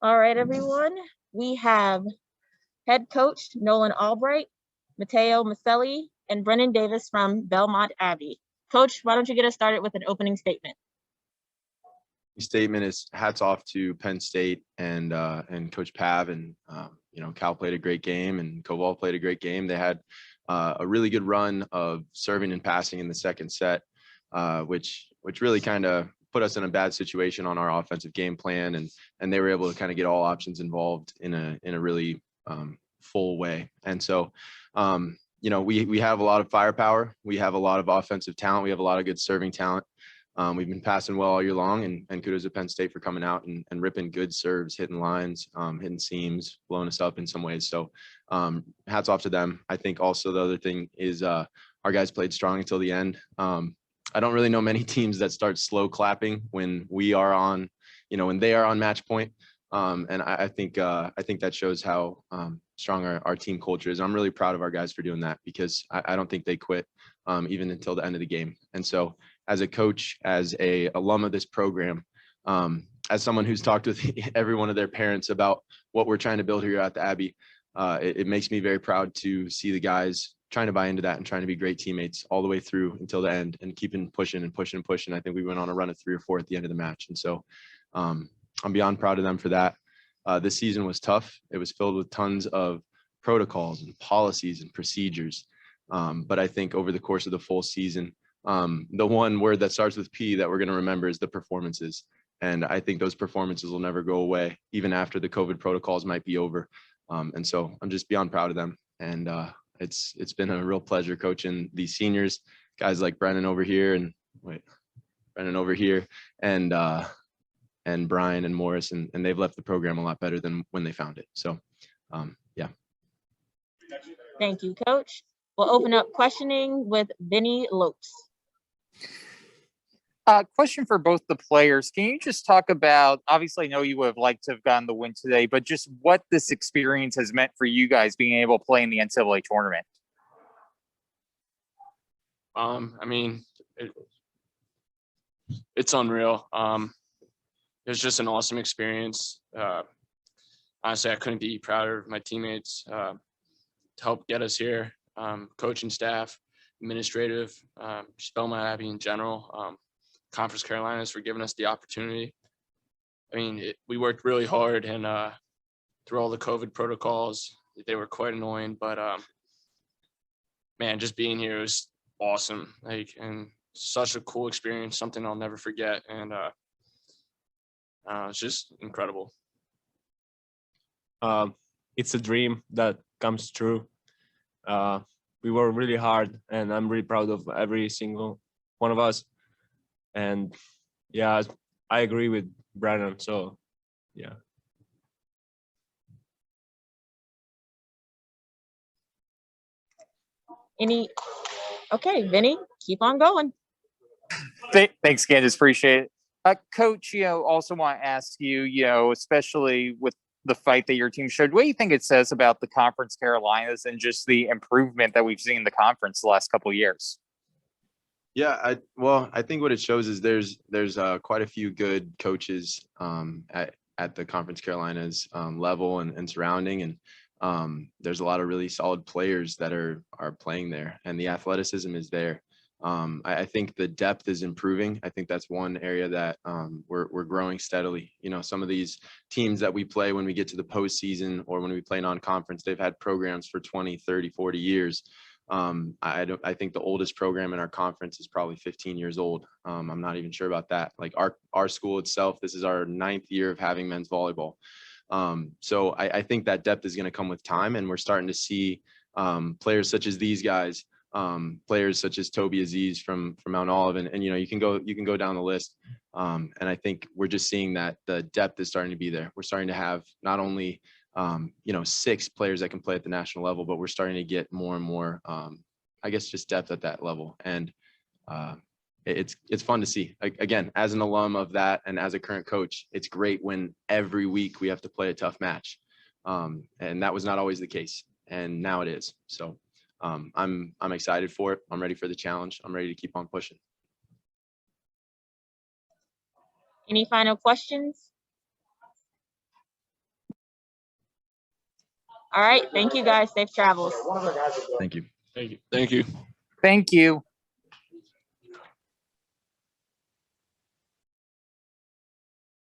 All right, everyone. We have head coach Nolan Albright, Matteo Maselli, and Brennan Davis from Belmont Abbey. Coach, why don't you get us started with an opening statement? The statement is hats off to Penn State and Coach Pav, and Cal played a great game and Koval played a great game. They had a really good run of serving and passing in the second set, which really kind of put us in a bad situation on our offensive game plan, and they were able to kind of get all options involved in a really full way. And so we have a lot of firepower, we have a lot of offensive talent, we have a lot of good serving talent. We've been passing well all year long, and kudos to Penn State for coming out and ripping good serves, hitting lines, hitting seams, blowing us up in some ways. So hats off to them. I think also the other thing is our guys played strong until the end. I don't really know many teams that start slow clapping when we are on, when they are on match point. And I think that shows how strong our team culture is. I'm really proud of our guys for doing that, because I don't think they quit even until the end of the game. And so as a coach, as a alum of this program, as someone who's talked with every one of their parents about what we're trying to build here at the Abbey, it makes me very proud to see the guys trying to buy into that and trying to be great teammates all the way through until the end, and keeping pushing and pushing and pushing. I think we went on a run of 3 or 4 at the end of the match. And so I'm beyond proud of them for that. This season was tough. It was filled with tons of protocols and policies and procedures. But I think over the course of the full season, the one word that starts with P that we're going to remember is the performances. And I think those performances will never go away, even after the COVID protocols might be over. And so I'm just beyond proud of them. And it's been a real pleasure coaching these seniors, guys like Brennan over here and Brian and Morris, and they've left the program a lot better than when they found it. So, yeah. Thank you, Coach. We'll open up questioning with Vinny Lopes. Question for both the players. Can you just talk about, obviously I know you would have liked to have gotten the win today, but just what this experience has meant for you guys being able to play in the NCAA tournament? It's unreal. It was just an awesome experience. Honestly, I couldn't be prouder of my teammates to help get us here. Coaching staff, administrative, Belmont Abbey in general, Conference Carolinas for giving us the opportunity. We worked really hard, and through all the COVID protocols, they were quite annoying. But man, just being here was awesome. And such a cool experience, something I'll never forget. And it's just incredible. It's a dream that comes true. We worked really hard, and I'm really proud of every single one of us. And yeah, I agree with Brandon. So yeah. Okay, Vinny, keep on going. Thanks, Candace. Appreciate it. Coach, also want to ask you, especially with the fight that your team showed, what do you think it says about the Conference Carolinas and just the improvement that we've seen in the conference the last couple of years? Yeah, I think what it shows is there's quite a few good coaches at the Conference Carolinas level and surrounding, and there's a lot of really solid players that are playing there, and the athleticism is there. I think the depth is improving. I think that's one area that we're growing steadily. Some of these teams that we play when we get to the postseason or when we play non-conference, they've had programs for 20, 30, 40 years. I think the oldest program in our conference is probably 15 years old. I'm not even sure about that. Like our school itself, this is our 9th year of having men's volleyball. So I think that depth is going to come with time, and we're starting to see players such as these guys, players such as Toby Aziz from Mount Olive, and you can go down the list. And I think we're just seeing that the depth is starting to be there. We're starting to have not only 6 players that can play at the national level, but we're starting to get more and more, I guess, just depth at that level. And it's fun to see. Again, as an alum of that and as a current coach, it's great when every week we have to play a tough match. And that was not always the case, and now it is. So I'm excited for it. I'm ready for the challenge. I'm ready to keep on pushing. Any final questions? All right. Thank you guys. Safe travels. Thank you. Thank you. Thank you. Thank you.